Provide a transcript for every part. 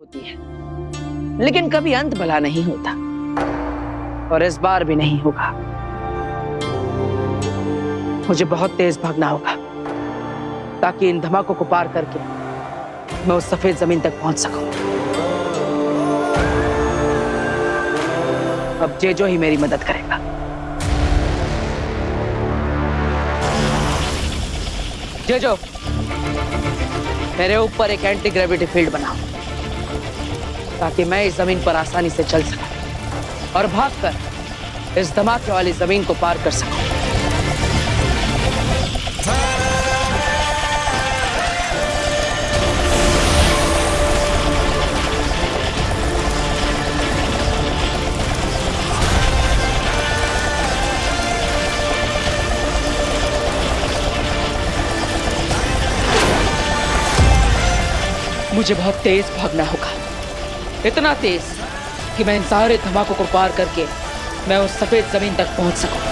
होती है, लेकिन कभी अंत भला नहीं होता, और इस बार भी नहीं होगा। मुझे बहुत तेज भागना होगा ताकि इन धमाकों को पार करके मैं उस सफेद जमीन तक पहुंच सकूं। अब जेजो ही मेरी मदद करेगा। जेजो, मेरे ऊपर एक एंटी ग्रेविटी फील्ड बनाओ ताकि मैं इस जमीन पर आसानी से चल सकूं और भागकर इस धमाके वाली जमीन को पार कर सकूं। मुझे बहुत तेज भागना होगा, इतना तेज कि मैं इन सारे धमाकों को पार करके मैं उस सफेद जमीन तक पहुंच सकूं।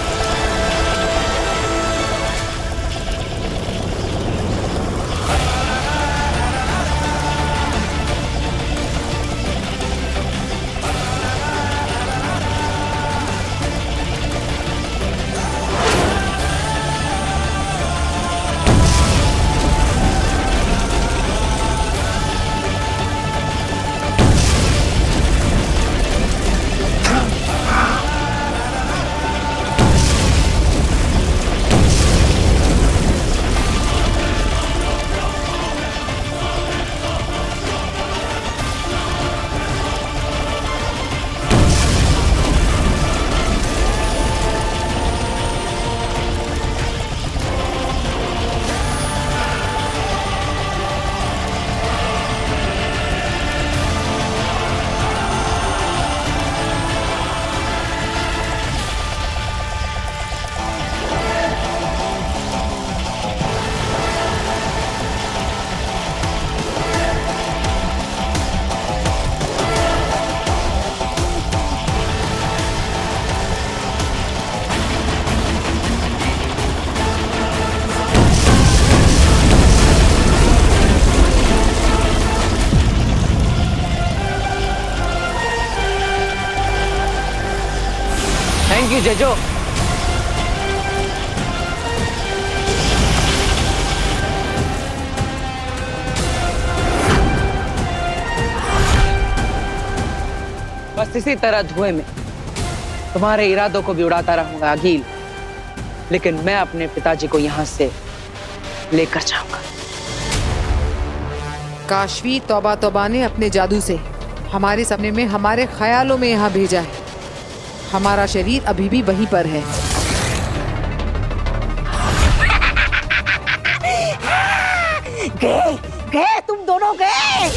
Thank you Jeju. बस इसी तरह धुएं में तुम्हारे इरादों को भी उड़ाता रहूंगा अगील, लेकिन मैं अपने पिताजी को यहां से लेकर जाऊंगा। काशवी तौबा तौबा ने अपने जादू से हमारे सपने में, हमारे ख्यालों में यहाँ भेजा है। हमारा शरीर अभी भी वहीं पर है। गए तुम दोनों गए।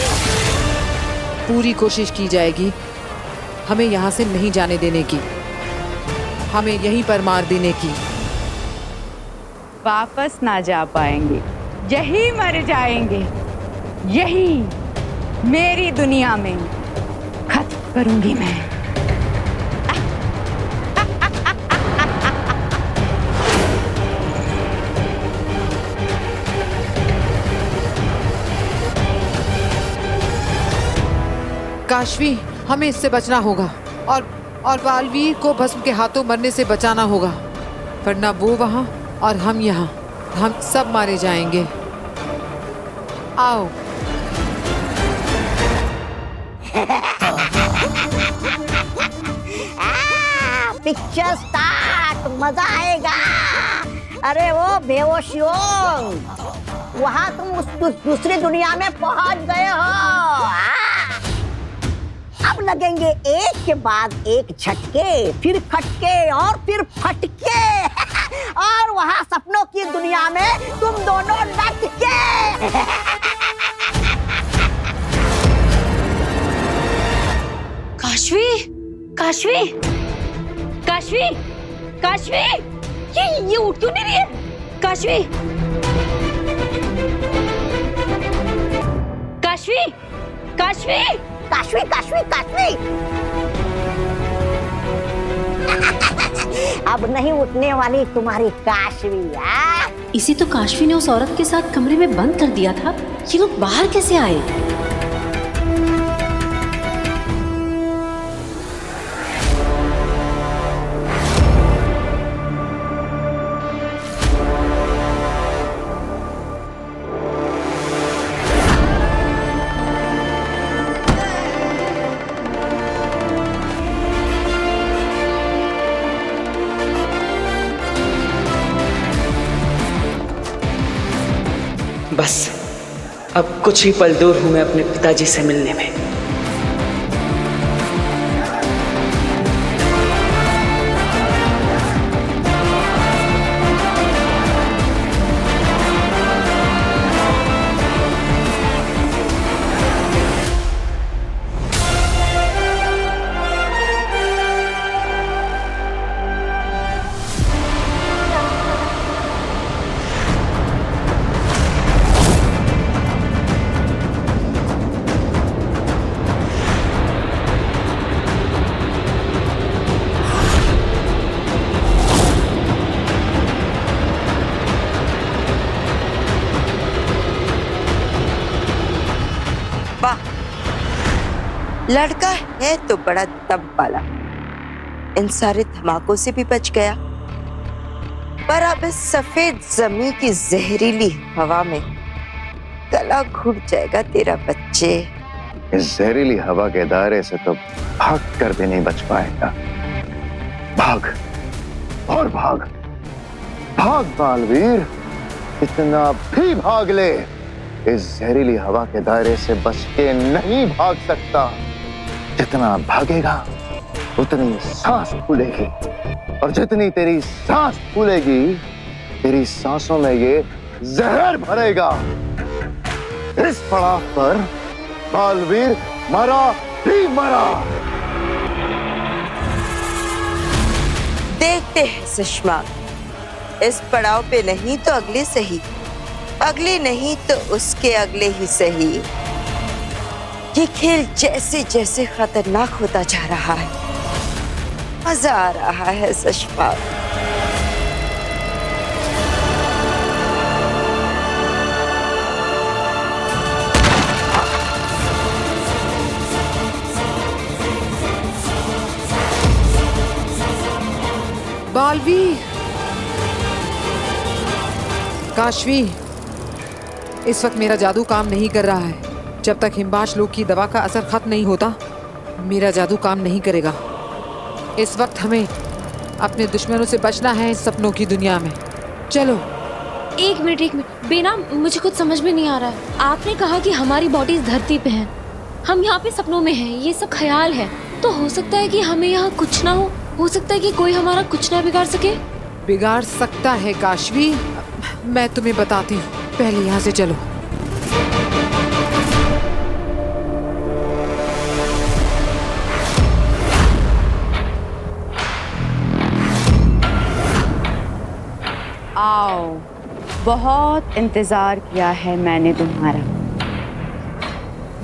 पूरी कोशिश की जाएगी हमें यहाँ से नहीं जाने देने की, हमें यहीं पर मार देने की। वापस ना जा पाएंगे, यही मर जाएंगे, यही मेरी दुनिया में खत्म करूंगी मैं। काशवी, हमें इससे बचना होगा और बालवीर को भस्म के हाथों मरने से बचाना होगा, वरना वो वहां और हम यहाँ, हम सब मारे जाएंगे। आओ। पिक्चर स्टार्ट, मजा आएगा। अरे वो बेहोशियों, वहां तुम उस दूसरी दुनिया में पहुंच गए हो। अब लगेंगे एक के बाद एक झटके, फिर खटके और फिर फटके। और वहां सपनों की दुनिया में तुम दोनों लटके। काशवी, काशवी, काशवी, काशवी, ये उठ क्यों नहीं रही है? काशवी, काशवी, काशवी, काशवी, काशवी, काशवी। अब नहीं उठने वाली तुम्हारी काशवी। इसी तो काशवी ने उस औरत के साथ कमरे में बंद कर दिया था। ये लोग बाहर कैसे आए? अब कुछ ही पल दूर हूं मैं अपने पिताजी से मिलने में। लड़का है तो बड़ा दम वाला, इन सारे धमाकों से भी बच गया, पर अब इस सफेद जमीन की जहरीली हवा में गला घुट जाएगा तेरा बच्चे। इस जहरीली हवा के दायरे से तो भाग कर भी नहीं बच पाएगा। भाग और भाग, भाग बालवीर, इतना भी भाग ले, इस जहरीली हवा के दायरे से बच के नहीं भाग सकता। जितना भागेगा उतनी सांस फूलेगी, और जितनी तेरी सांस फूलेगी तेरी सांसों में ये जहर भरेगा। इस पड़ाव पर बालवीर मरा ही मरा। देखते हैं सुषमा, इस पड़ाव पे नहीं तो अगले सही, अगले नहीं तो उसके अगले ही सही। ये खेल जैसे जैसे खतरनाक होता जा रहा है, मजा आ रहा है सुषमा। बालवीर, काशवी, इस वक्त मेरा जादू काम नहीं कर रहा है। जब तक हिमबाश लोग की दवा का असर खत्म नहीं होता, मेरा जादू काम नहीं करेगा। इस वक्त हमें अपने दुश्मनों से बचना है इस सपनों की दुनिया में। चलो। एक मिनट बेना, मुझे कुछ समझ में नहीं आ रहा है। आपने कहा कि हमारी बॉडीज धरती पे हैं, हम यहाँ पे सपनों में हैं, ये सब ख्याल है, तो हो सकता है कि हमें यहाँ कुछ ना हो सकता है कि कोई हमारा कुछ ना बिगाड़ सके। बिगाड़ सकता है काशवी, मैं तुम्हें बताती हूँ, पहले यहाँ से चलो। आओ, बहुत इंतजार किया है मैंने तुम्हारा।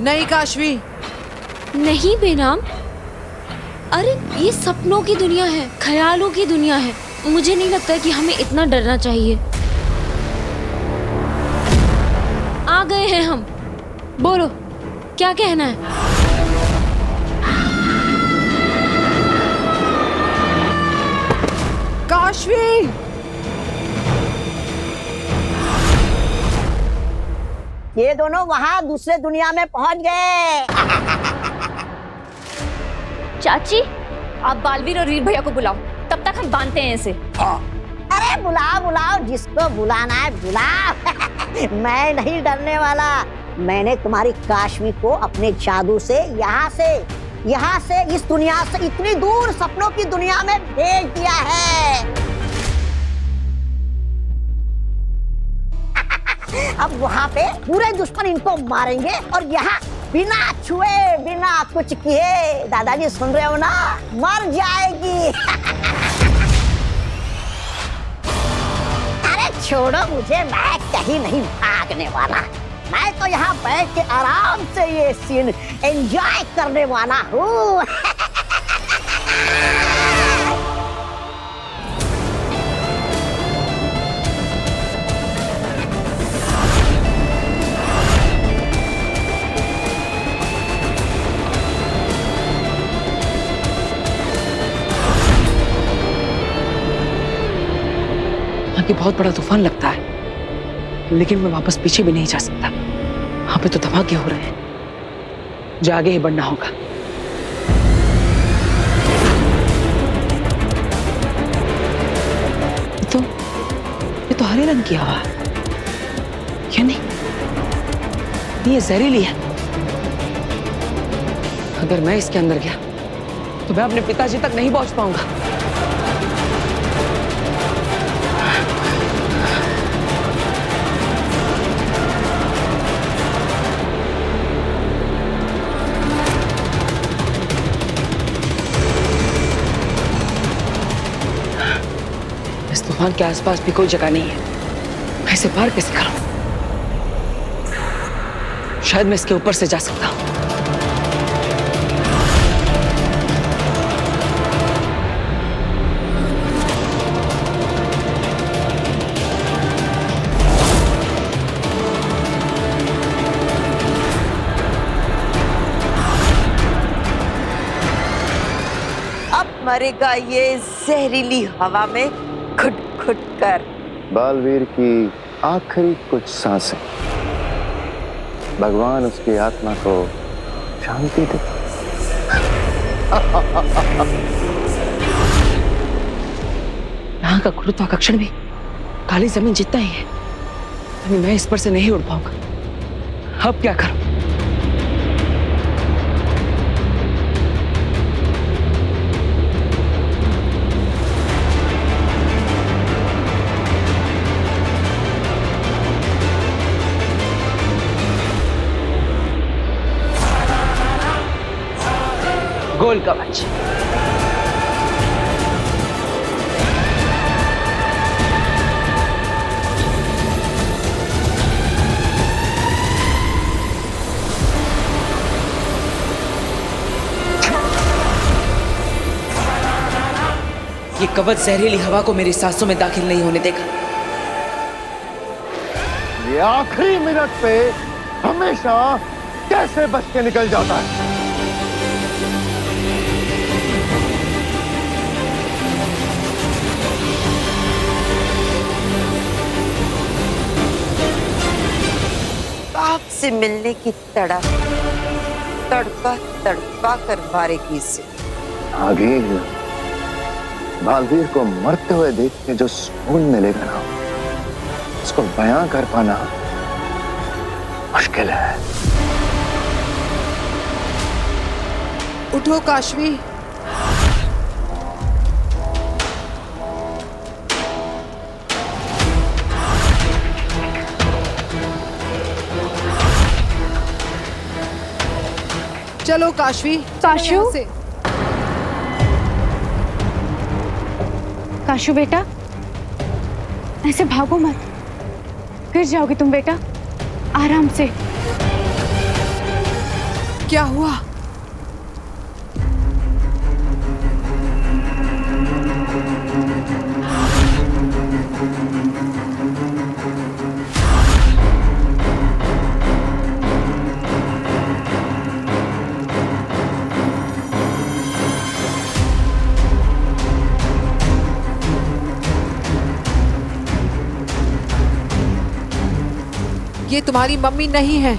नहीं काशवी, नहीं बेनाम, अरे ये सपनों की दुनिया है, ख्यालों की दुनिया है। मुझे नहीं लगता कि हमें इतना डरना चाहिए। आ गए हैं हम, बोलो क्या कहना है। काशवी, ये दोनों वहाँ दूसरे दुनिया में पहुंच गए। चाची, आप बालवीर और वीर भैया को बुलाओ, तब तक हम बांधते हैं इसे। अरे बुलाओ बुलाओ, जिसको बुलाना है बुलाओ। मैं नहीं डरने वाला। मैंने तुम्हारी काशवी को अपने जादू से यहाँ से इस दुनिया से इतनी दूर सपनों की दुनिया में भेज दिया है। अब वहाँ पे पूरे दुश्मन इनको मारेंगे और यहाँ बिना छुए बिना कुछ किए, दादाजी सुन रहे हो ना, मर जाएगी। अरे छोड़ो मुझे, मैं कहीं नहीं भागने वाला। मैं तो यहाँ बैठ के आराम से ये सीन एंजॉय करने वाला हूँ। कि बहुत बड़ा तूफान लगता है, लेकिन मैं वापस पीछे भी नहीं जा सकता। वहां पे तो धमाके हो रहे हैं, जो आगे ही बढ़ना होगा। ये तो हरे रंग की हवा है, क्या नहीं? ये जहरीली है। अगर मैं इसके अंदर गया तो मैं अपने पिताजी तक नहीं पहुंच पाऊंगा। इस तूफान के आसपास भी कोई जगह नहीं है। मैं इसे पार कैसे करूं? शायद मैं इसके ऊपर से जा सकता हूं। अब मरेगा ये जहरीली हवा में घुट घुट कर। बालवीर की आखिरी कुछ सांसें, भगवान उसकी आत्मा को शांति दे। यहाँ का गुरुत्वाकर्षण भी काली जमीन जितना ही है। अभी मैं इस पर से नहीं उड़ पाऊंगा। अब क्या करूं? गोल कवच। ये कवच जहरीली हवा को मेरी सांसों में दाखिल नहीं होने देगा। ये आखिरी मिनट पे हमेशा कैसे बच के निकल जाता है। आग से मिलने की तड़प, तड़पा तड़पा कर मारेगी इसे। आगे बालवीर को मरते हुए देख के जो सुकून मिलेगा ना, उसको बयां कर पाना मुश्किल है। उठो काशवी। चलो काशवी। काशू? यहाँ से। काशू बेटा, ऐसे भागो मत, गिर जाओगे तुम बेटा। आराम से। क्या हुआ? ये तुम्हारी मम्मी नहीं है,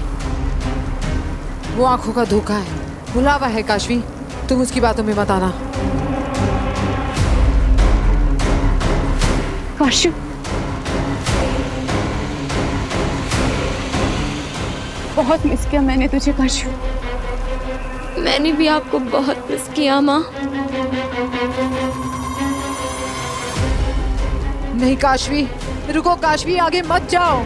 वो आंखों का धोखा है, बुलावा है। काशवी, तुम उसकी बातों में मत आना। काशू, बहुत मिस किया मैंने तुझे काशू। मैंने भी आपको बहुत मिस किया माँ। नहीं काशवी, रुको काशवी, आगे मत जाओ।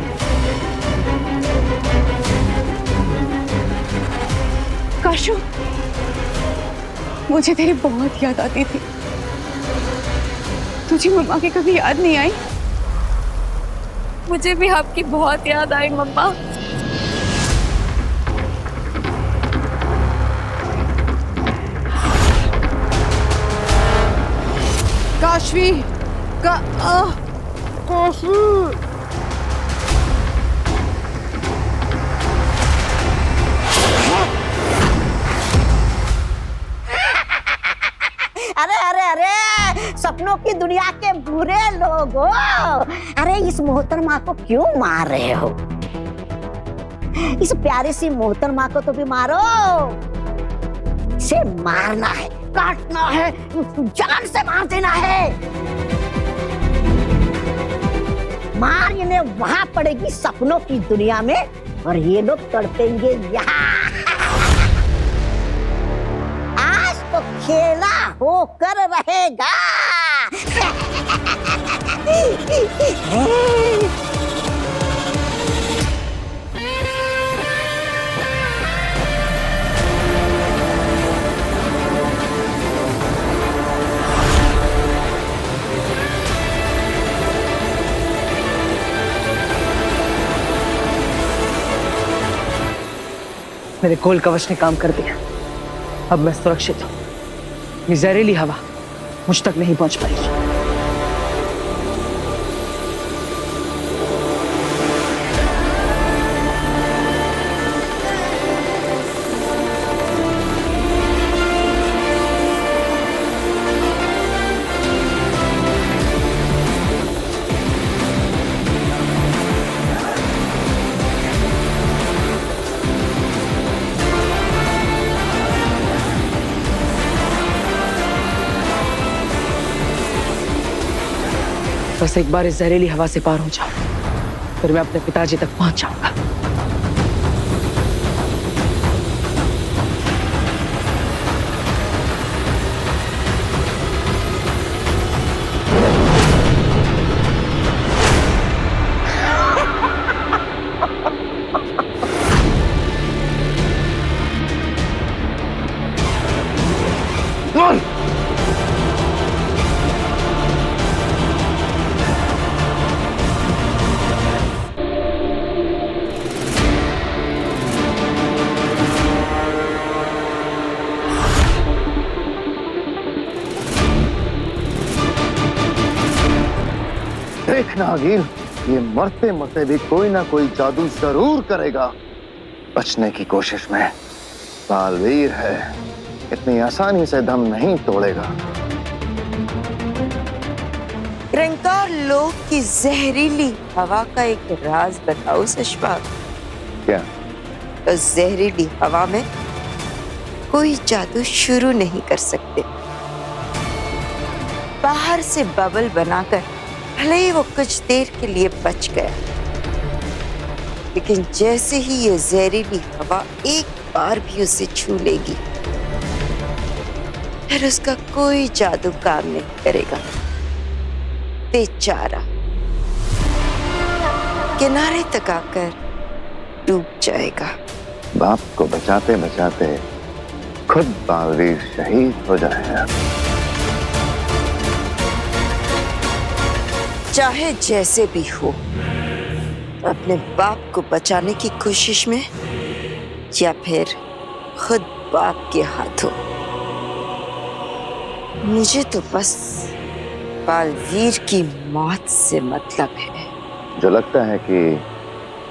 काशू, मुझे तेरी बहुत याद आती थी। तुझे मम्मा की कभी याद नहीं आई? मुझे भी आपकी बहुत याद आई मम्मा। काशवी काशवी। अरे अरे अरे, सपनों की दुनिया के बुरे लोग हो। अरे इस मोहतरमा को क्यों मार रहे हो? इस प्यारी सी मोहतरमा को तो भी मारो। इसे मारना है, काटना है, जान से मार देना है। मार इन्हें वहां पड़ेगी सपनों की दुनिया में, और ये लोग तड़पेंगे यहाँ। आज तो खेला होकर रहेगा। मेरे कोल कवच ने काम कर दिया। अब मैं सुरक्षित हूँ। ये जहरीली हवा मुझ तक नहीं पहुंच पाएगी। बस एक बार इस जहरीली हवा से पार हो जाऊं, फिर मैं अपने पिताजी तक पहुंच जाऊंगा। देखना अगील, ये मरते मरते भी कोई ना कोई जादू जरूर करेगा। बचने की कोशिश में बालवीर है, इतनी आसानी से दम नहीं तोड़ेगा। रंकार लोक की जहरीली हवा का एक राज बताओ सशपाक। क्या? उस जहरीली हवा में कोई जादू शुरू नहीं कर सकते। बाहर से बबल बनाकर भले ही वो कुछ देर के लिए बच गया, लेकिन जैसे ही ये जहरीली हवा एक बार भी उसे छू लेगी, फिर उसका कोई जादू काम नहीं करेगा। बेचारा किनारे तक आकर डूब जाएगा। बाप को बचाते बचाते खुद बालवीर शहीद हो जाएगा। चाहे जैसे भी हो, अपने बाप को बचाने की कोशिश में या फिर खुद बाप के हाथों, मुझे तो बस बालवीर की मौत से मतलब है। जो लगता है कि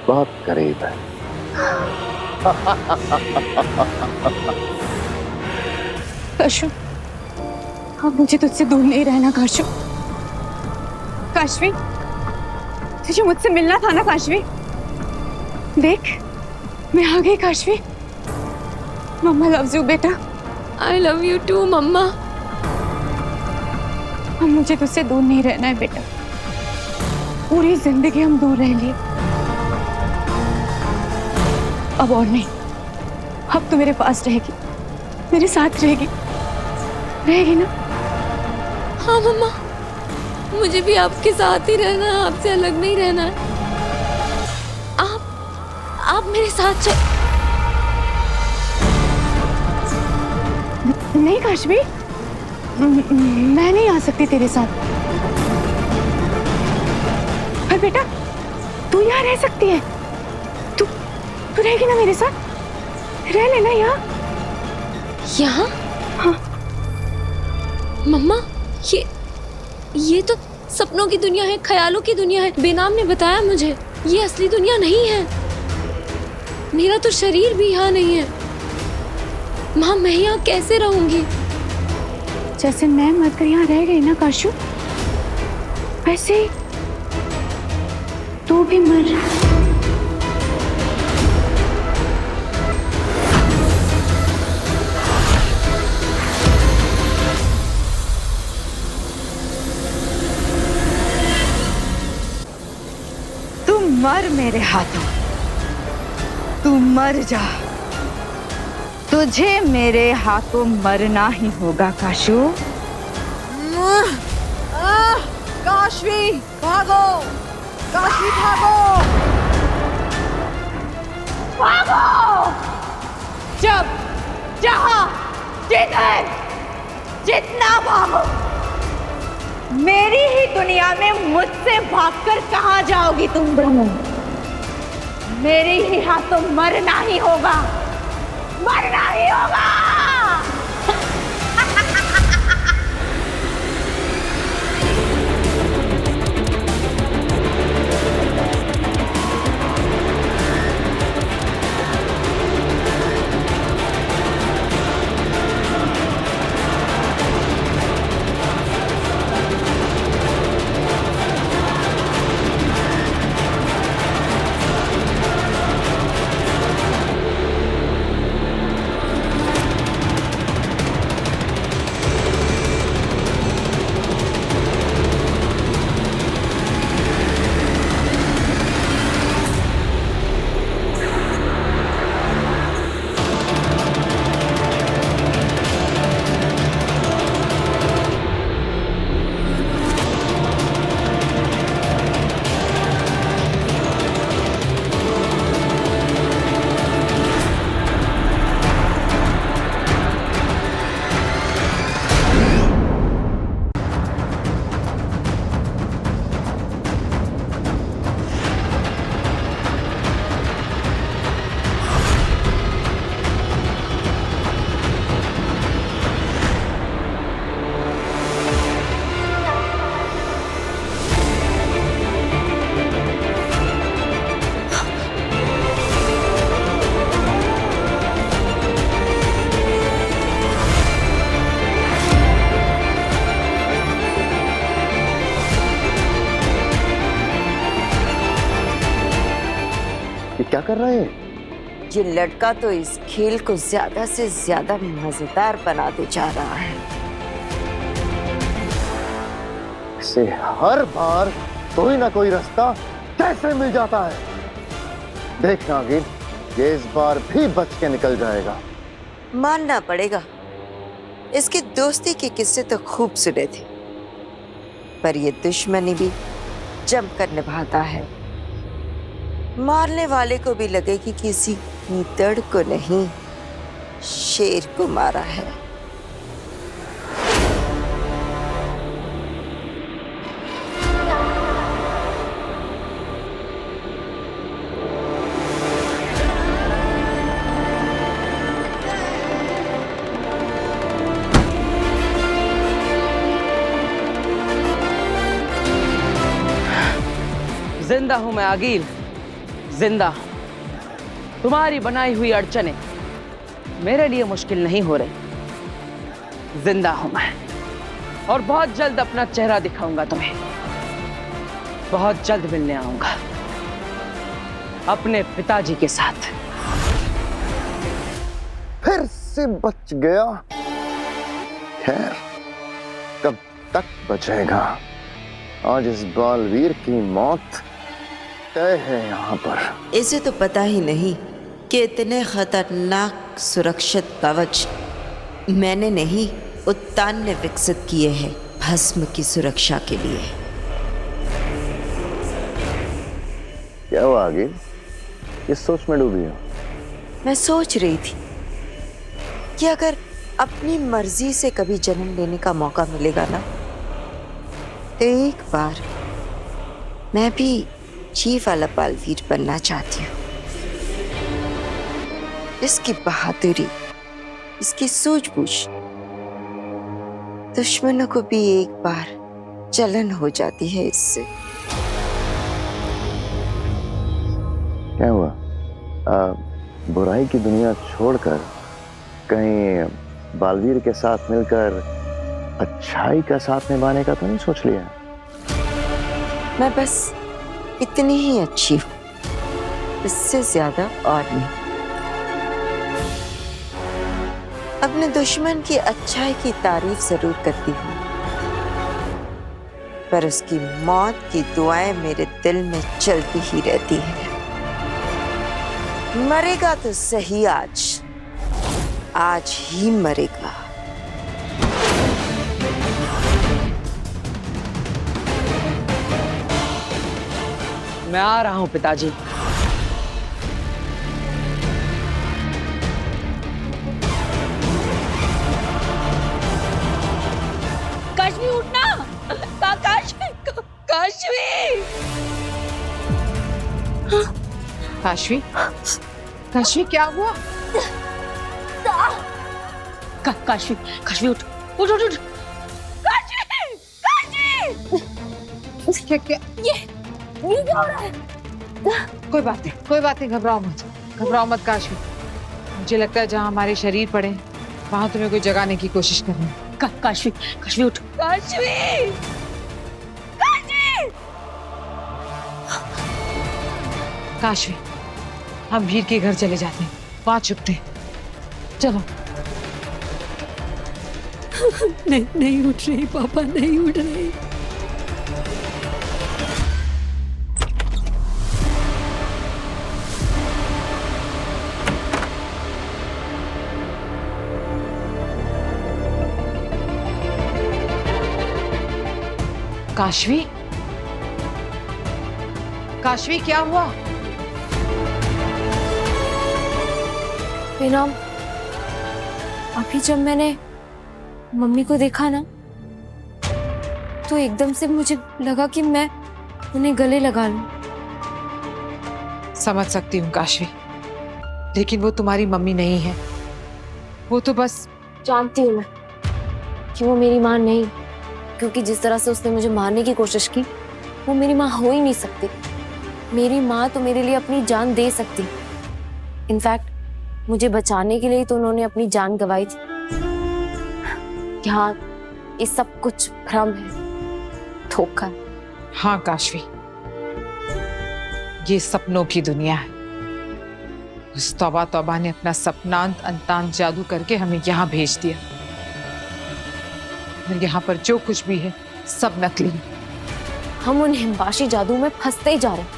बहुत करीब है। काशू, अब मुझे तुझसे दूर नहीं रहना काशू। काशवी, तुझे मुझसे मिलना था ना काशवी। देख, मैं आ गई काशवी। मम्मा लव्स यू बेटा। आई लव यू टू मम्मा। अब मुझे तुझसे दूर नहीं रहना है बेटा। पूरी जिंदगी हम दूर रह लिए, अब और नहीं। अब तू मेरे पास रहेगी, मेरे साथ रहेगी, रहेगी ना? हाँ मम्मा, मुझे भी आपके साथ ही रहना है, आपसे अलग नहीं रहना है। आप मेरे साथ चल। नहीं काशवी, मैं नहीं आ सकती तेरे साथ। पर बेटा, तू यहाँ रह सकती है। तू रहेगी ना मेरे साथ? रह लेना यहाँ। यहाँ? हाँ। मम्मा, ये तो सपनों की दुनिया है, ख्यालों की दुनिया है। बेनाम ने बताया मुझे, ये असली दुनिया नहीं है। मेरा तो शरीर भी यहाँ नहीं है। माँ, मैं यहाँ कैसे रहूंगी? जैसे मैं मरकर यहाँ रह गई ना काशू, वैसे ही तू भी मर। तू मर मेरे हाथों, तू मर जा, तुझे मेरे हाथों मरना ही होगा काशू। काशवी भागो, काशवी भागो, भागो! जब जहां जिधर जितना भागो, मेरी ही दुनिया में मुझसे भागकर कहां जाओगी तुम दोनों? मेरे ही हाथों मरना ही होगा, मरना ही होगा। क्या कर रहे हैं? ये लड़का तो इस खेल को ज्यादा से ज्यादा मजेदार बनाते जा रहा है। इसे हर बार कोई ना कोई रास्ता कैसे मिल जाता है। देखना नागिन, ये इस बार भी बच के निकल जाएगा। मानना पड़ेगा, इसकी दोस्ती के किस्से तो खूब सुने थे, पर ये दुश्मनी भी जमकर निभाता है। मारने वाले को भी लगे कि किसी गीदड़ को नहीं, शेर को मारा है। जिंदा हूं मैं आगिल, जिंदा हूं। तुम्हारी बनाई हुई अड़चने मेरे लिए मुश्किल नहीं हो रही। जिंदा हूं मैं और बहुत जल्द अपना चेहरा दिखाऊंगा तुम्हें। बहुत जल्द मिलने आऊंगा अपने पिताजी के साथ। फिर से बच गया। खैर, कब तक बचेगा? आज इस बालवीर की मौत तय है यहाँ पर। इसे तो पता ही नहीं कि इतने खतरनाक सुरक्षित कवच मैंने नहीं, उत्तान ने विकसित किए हैं भस्म की सुरक्षा के लिए। क्या हुआ आगे? किस सोच में डूबी हो? मैं सोच रही थी कि अगर अपनी मर्जी से कभी जन्म लेने का मौका मिलेगा ना, तो एक बार मैं भी जी वाला बालवीर बनना चाहती हूँ। इसकी बहादुरी, इसकी सूझबूझ दुश्मनों को भी एक बार जलन हो जाती है इससे। क्या हुआ? बुराई की दुनिया छोड़कर कहीं बालवीर के साथ मिलकर अच्छाई का साथ निभाने का तो नहीं सोच लिया? मैं बस इतनी ही अच्छी हूँ, इससे ज्यादा और नहीं। अपने दुश्मन की अच्छाई की तारीफ जरूर करती हूँ, पर उसकी मौत की दुआएं मेरे दिल में चलती ही रहती हैं। मरेगा तो सही आज ही मरेगा। मैं आ रहा हूं पिताजी। काशवी उठना। काशवी काशवी, काशवी क्या हुआ? काशवी उठ उठ उठ उठ। क्या क्या? ये क्या हो रहा है? कोई बात नहीं, घबराओ मत काशवी। मुझे लगता है जहाँ हमारे शरीर पड़े वहां तुम्हें कोई जगाने की कोशिश करनी है। काशवी उठ। काशवी, हम वीर के घर चले जाते हैं, वहां छुपते हैं। चलो। नहीं उठ रही पापा, नहीं उठ रही। काशवी क्या हुआ? बेनाम, अभी जब मैंने मम्मी को देखा ना तो एकदम से मुझे लगा कि मैं उन्हें गले लगा लूं। समझ सकती हूँ काशवी, लेकिन वो तुम्हारी मम्मी नहीं है। वो तो बस जानती हूँ मैं कि वो मेरी माँ नहीं, क्योंकि जिस तरह से उसने मुझे मारने की कोशिश की वो मेरी माँ हो ही नहीं सकती। मेरी माँ तो मेरे लिए अपनी जान दे सकती। इनफैक्ट मुझे बचाने के लिए तो उन्होंने अपनी जान गंवाई थी। यहाँ ये सब कुछ भ्रम है, धोखा है। हाँ काशवी, ये सपनों की दुनिया है। उस तौबा ने अपना सपनांत अंतांत जादू करके हमें यहाँ भेज दिया। और यहाँ पर जो कुछ भी है सब नकली है। हम उन हिमवाशी जादू में फंसते ही जा रहे हैं।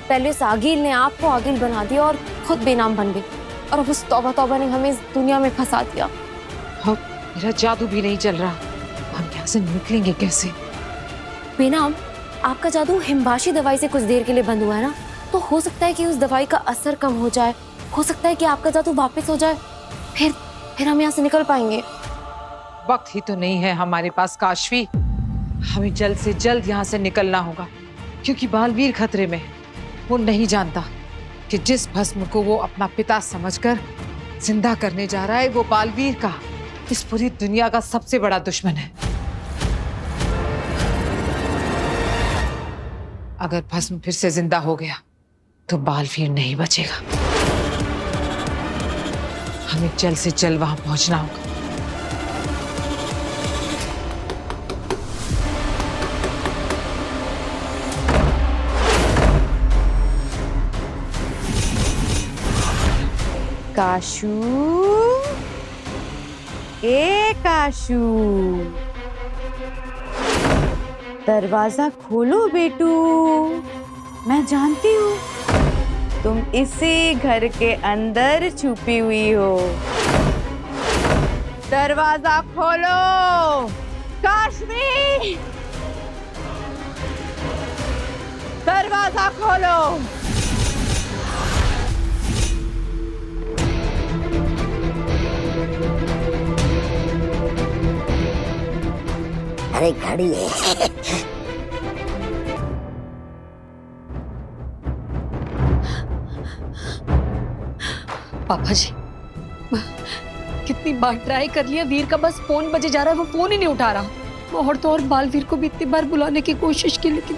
पहले उस आगिल ने आपको आगिल बना दिया और खुद बेनाम बन गई, और अब उस तौबा ने हमें इस दुनिया में फंसा दिया। हाँ, मेरा जादू भी नहीं चल रहा। हम यहाँ से निकलेंगे कैसे? बेनाम, आपका जादू हिमवाशी दवाई से कुछ देर के लिए बंद हुआ है ना, तो हो सकता है कि उस दवाई का असर कम हो जाए। हो सकता है कि आपका जादू वापस हो जाए, फिर हम यहाँ से निकल पाएंगे। वक्त ही तो नहीं है हमारे पास काशवी। हमें जल्द से जल्द यहाँ से निकलना होगा, क्योंकि बालवीर खतरे में है। वो नहीं जानता कि जिस भस्म को वो अपना पिता समझकर जिंदा करने जा रहा है, वो बालवीर का, इस पूरी दुनिया का सबसे बड़ा दुश्मन है। अगर भस्म फिर से जिंदा हो गया तो बालवीर नहीं बचेगा। हमें जल्द से जल्द वहां पहुंचना होगा। काशू, ए काशू, दरवाजा खोलो बेटू। मैं जानती हूँ तुम इसी घर के अंदर छुपी हुई हो। दरवाजा खोलो काशवी, दरवाजा खोलो। अरे घड़ी है। पापा जी, कितनी बार ट्राई कर लिया, वीर का बस फोन बजे जा रहा है, वो फोन ही नहीं उठा रहा। और तो और बालवीर को भी इतनी बार बुलाने की कोशिश की, लेकिन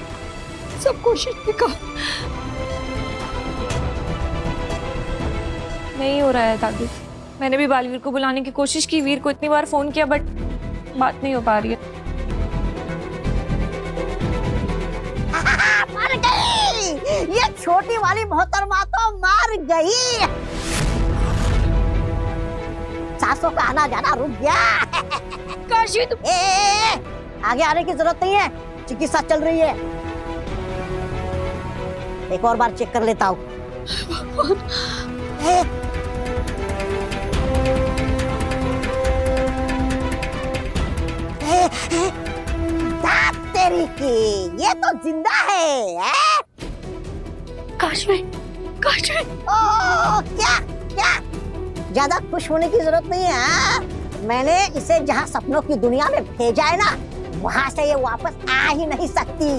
सब कोशिश बेकार। नहीं हो रहा है दादी। मैंने भी बालवीर को बुलाने की कोशिश की, वीर को इतनी बार फोन किया, बट बात नहीं हो पा रही है। मर गई, ये छोटी वाली मोहतरमा तो मर गई। सासों का आना जाना रुक गया। काशी तुम आगे आने की जरूरत नहीं है, चिकित्सा चल रही है। एक और बार चेक कर लेता हूँ। दांत तेरी की, ये तो जिंदा है? काशवी, काशवी। ओ, क्या क्या? ज्यादा खुश होने की जरूरत नहीं है। हाँ? मैंने इसे जहाँ सपनों की दुनिया में भेजा है ना, वहां से ये वापस आ ही नहीं सकती।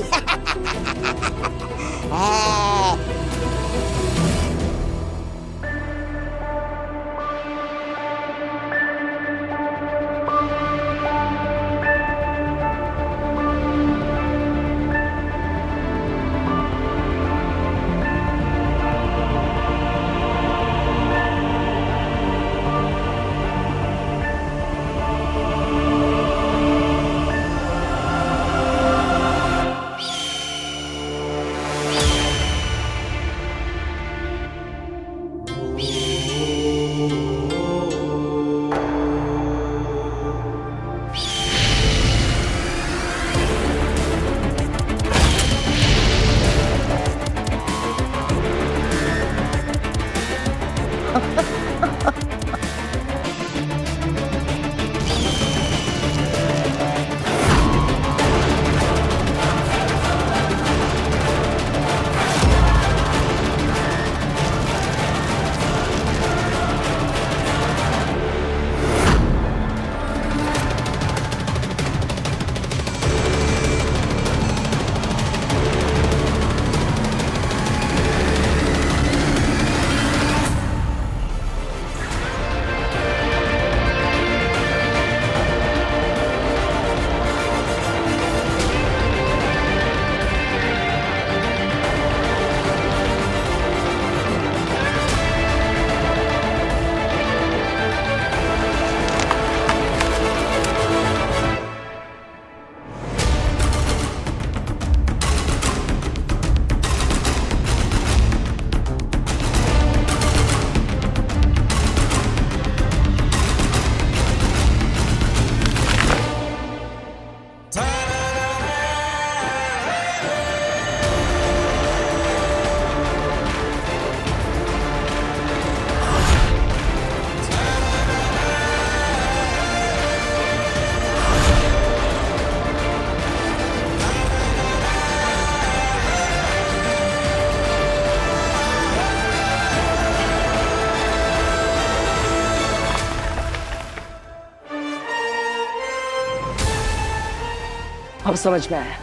अब समझ में आया,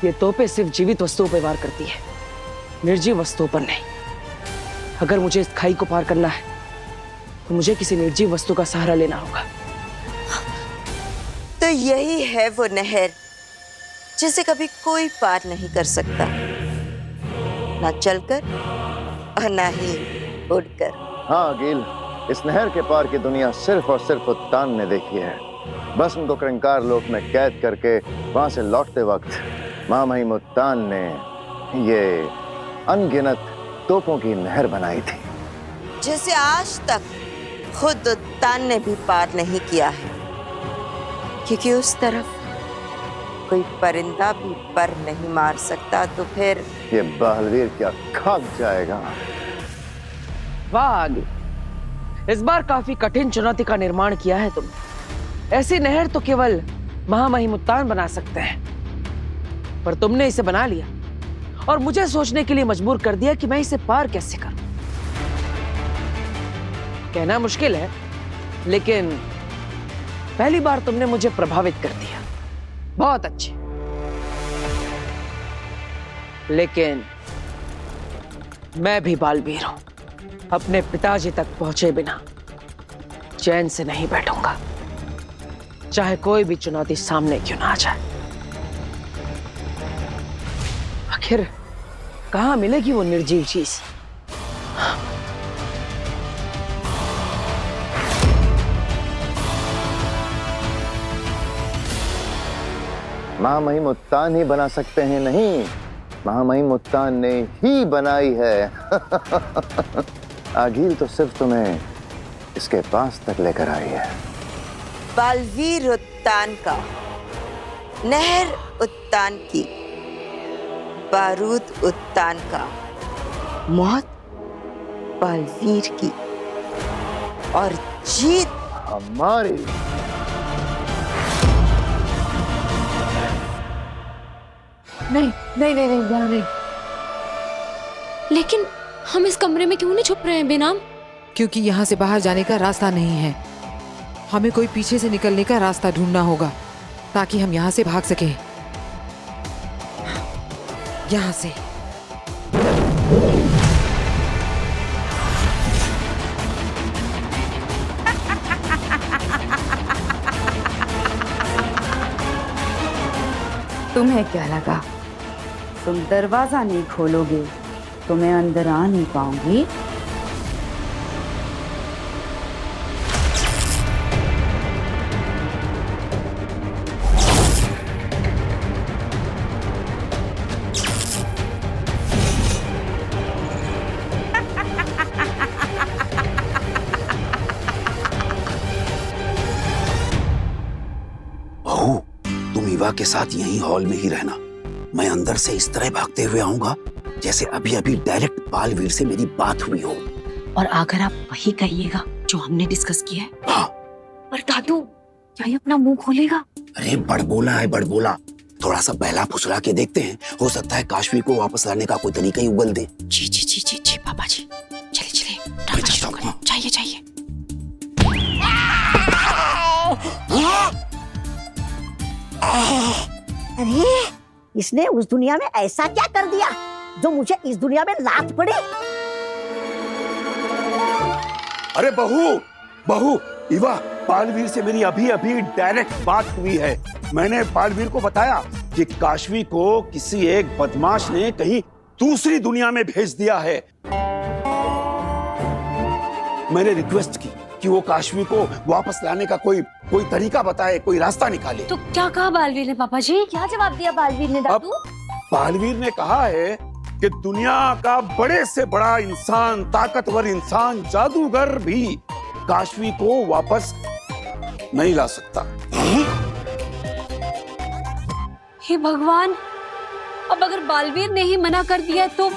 ये तोपें सिर्फ जीवित वस्तुओं पर वार करती है, निर्जीव वस्तुओं पर नहीं। अगर मुझे इस खाई को पार करना है तो मुझे किसी निर्जीव वस्तु का सहारा लेना होगा। तो यही है वो नहर जिसे कभी कोई पार नहीं कर सकता, ना चलकर और ना ही उड़कर। हाँ अकील, इस नहर के पार की दुनिया सिर्फ और सिर्फ उत्तान ने देखी है। बस उनको क्रंकार लोक में कैद करके वहां से लौटते वक्त महामहिम उत्तान ने ये अनगिनत तोपों की नहर बनाई थी, जिसे आज तक खुद उत्तान ने भी पार नहीं किया है, क्योंकि उस तरफ कोई परिंदा भी पर नहीं मार सकता। तो फिर ये बलवीर क्या खाक जाएगा। वाह आगे, इस बार काफी कठिन चुनौती का निर्माण किया है तुमने। ऐसी नहर तो केवल महामहिम उत्तान बना सकते हैं, पर तुमने इसे बना लिया और मुझे सोचने के लिए मजबूर कर दिया कि मैं इसे पार कैसे करूं। कहना मुश्किल है, लेकिन पहली बार तुमने मुझे प्रभावित कर दिया। बहुत अच्छे, लेकिन मैं भी बालवीर हूं। अपने पिताजी तक पहुंचे बिना चैन से नहीं बैठूंगा, चाहे कोई भी चुनौती सामने क्यों ना आ जाए। आखिर कहां मिलेगी वो निर्जीव चीज? महामहिम उत्तान ही बना सकते हैं, नहीं, महामहिम उत्तान ने ही बनाई है। आगील तो सिर्फ तुम्हें इसके पास तक लेकर आई है। बालवीर उत्तान का, नहर उत्तान की, बारूद उत्तान का, मौत बालवीर की और जीत हमारी। नहीं नहीं नहीं नहीं यहाँ नहीं। लेकिन हम इस कमरे में क्यों नहीं छुप रहे हैं बेनाम? क्योंकि यहाँ से बाहर जाने का रास्ता नहीं है। हमें कोई पीछे से निकलने का रास्ता ढूंढना होगा ताकि हम यहाँ से भाग सकें। यहाँ से। तुम्हें क्या लगा तुम दरवाजा नहीं खोलोगे तो मैं अंदर आ नहीं पाऊंगी? बहू, तुम ईवा के साथ यहीं हॉल में ही रहना। मैं अंदर से इस तरह भागते हुए आऊंगा जैसे अभी अभी डायरेक्ट बालवीर से मेरी बात हुई हो। और अगर आप वही कहिएगा जो हमने डिस्कस किया है। हाँ। पर दादू, क्या ये अपना मुंह खोलेगा? अरे बड़बोला है बड़बोला, थोड़ा सा बहला फुसला के देखते हैं, हो सकता है काशवी को वापस लाने का कोई तरीका ही उगल दे। जी जी जी जी जी पापा जी, चले चले मैं ड्रामा चलता शुरू हूँ। करें। चाहिए चाहिए। अरे इसने उस दुनिया में ऐसा क्या कर दिया जो मुझे इस दुनिया में लात पड़ी? अरे बहू बहू, ईवा, बालवीर से मेरी अभी अभी डायरेक्ट बात हुई है। मैंने बालवीर को बताया कि काशवी को किसी एक बदमाश ने कहीं दूसरी दुनिया में भेज दिया है। मैंने रिक्वेस्ट की कि वो काशवी को वापस लाने का कोई तरीका बताए, कोई रास्ता निकाले। तो क्या कहा बालवीर ने पापा जी? क्या जवाब दिया बालवीर ने दादू? बालवीर ने कहा है कि दुनिया का बड़े से बड़ा इंसान, ताकतवर इंसान, जादूगर भी काशवी को वापस नहीं ला सकता। हे भगवान, अब अगर बालवीर ने ही मना कर दिया तो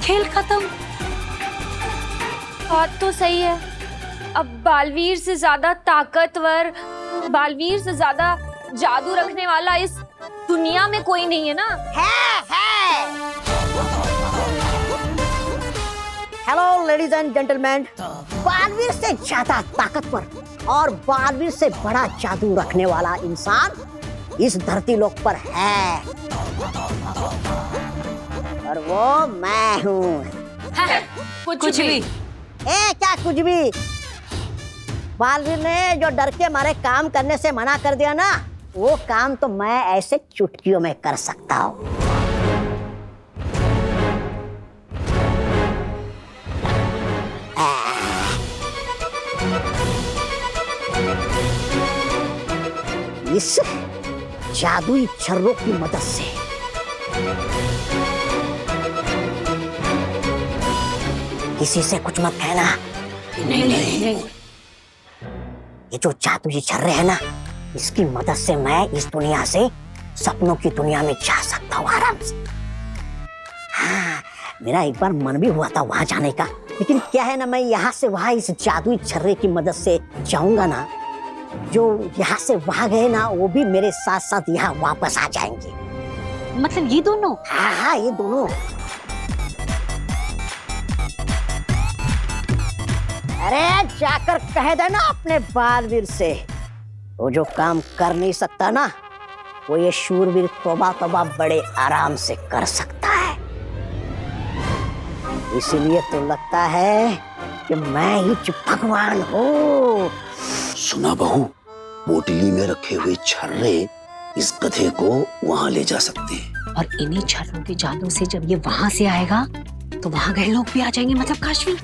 खेल खत्म। बात तो सही है। अब बालवीर से ज्यादा ताकतवर, बालवीर से ज्यादा जादू रखने वाला इस दुनिया में कोई नहीं है ना। है। Hello ladies and gentleman, Baalveer से ज्यादा ताकतवर और बालवीर से बड़ा जादू रखने वाला इंसान इस धरती लोक पर है, और वो मैं हूँ। कुछ भी। क्या कुछ भी? बालवीर ने जो डर के मारे काम करने से मना कर दिया ना, वो काम तो मैं ऐसे चुटकियों में कर सकता हूँ। इस जादुई छर्रों की मदद से किसी से कुछ मत कहना। नहीं। ये जो जादुई छर्रे है ना, इसकी मदद से मैं इस दुनिया से सपनों की दुनिया में जा सकता हूँ आराम से। हाँ, मेरा एक बार मन भी हुआ था वहां जाने का, लेकिन क्या है ना, मैं यहाँ से वहां इस जादुई छर्रे की मदद से जाऊंगा ना, जो यहाँ से वहां गए ना, वो भी मेरे साथ साथ यहाँ वापस आ जाएंगे। मतलब ये दोनों? हाँ, ये दोनों। अरे जाकर कह देना अपने बालवीर से, वो जो काम कर नहीं सकता ना, वो ये शूरवीर तौबा तौबा बड़े आराम से कर सकता है। इसीलिए तो लगता है कि मैं ही भगवान हूँ। सुना बहू, पोटली में रखे हुए छर्रे इस गधे को वहां ले जा सकते हैं। और इन्हीं छर्रों के जादू से जब ये वहां से आएगा तो वहां गए लोग भी आ जाएंगे, मतलब काशवी।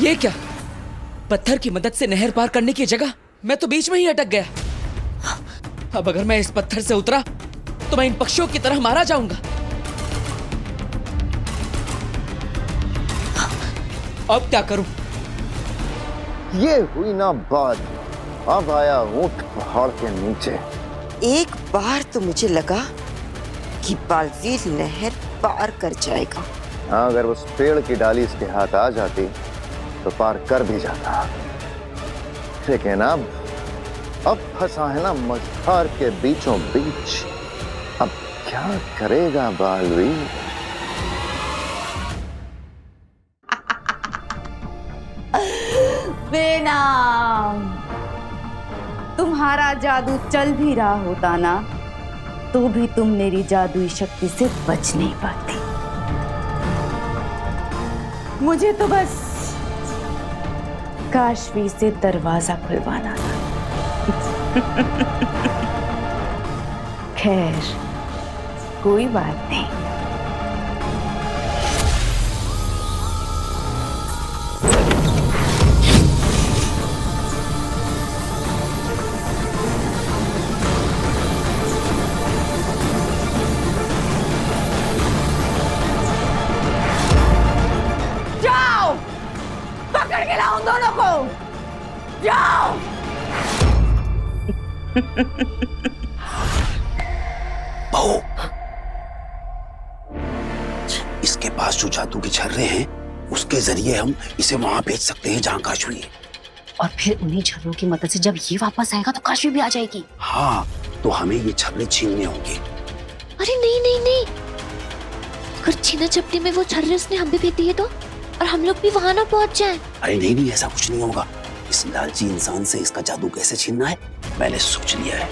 ये क्या? पत्थर की मदद से नहर पार करने की जगह मैं तो बीच में ही अटक गया। अब अगर मैं इस पत्थर से उतरा तो मैं इन पक्षियों की तरह मारा जाऊंगा। अब क्या करूं? ये हुई ना बात। अब आया ऊंट पहाड़ के नीचे। एक बार तो मुझे लगा कि बालवीर नहर पार कर जाएगा। हाँ, अगर उस पेड़ की डाली इसके हाथ आ जाती तो पार कर भी जाता। लेकिन अब फंसा है ना मझधार के बीचों बीच। अब क्या करेगा बालवीर? बेनाम, तुम्हारा जादू चल भी रहा होता ना तो भी तुम मेरी जादुई शक्ति से बच नहीं पाती। मुझे तो बस काशवी से दरवाजा खुलवाना था। खैर, कोई बात नहीं। जाओ, पकड़ के लाओ दोनों को। जाओ। बहू, इसके पास जो जादू के छर्रे हैं उसके जरिए हम इसे वहां भेज सकते हैं जहां काशवी है। और फिर उन्हीं छर्रों की मदद से जब ये वापस आएगा तो काशवी भी आ जाएगी। हाँ, तो हमें ये छर्रे छीनने होंगे। अरे नहीं नहीं नहीं, अगर छीना झपटी में वो छर्रे उसने हम भी फेंक दिए तो, और हम लोग भी वहां ना पहुंच जाएं। अरे नहीं नहीं, ऐसा कुछ नहीं होगा। इस लालची इंसान से इसका जादू कैसे छीनना है मैंने सोच लिया है।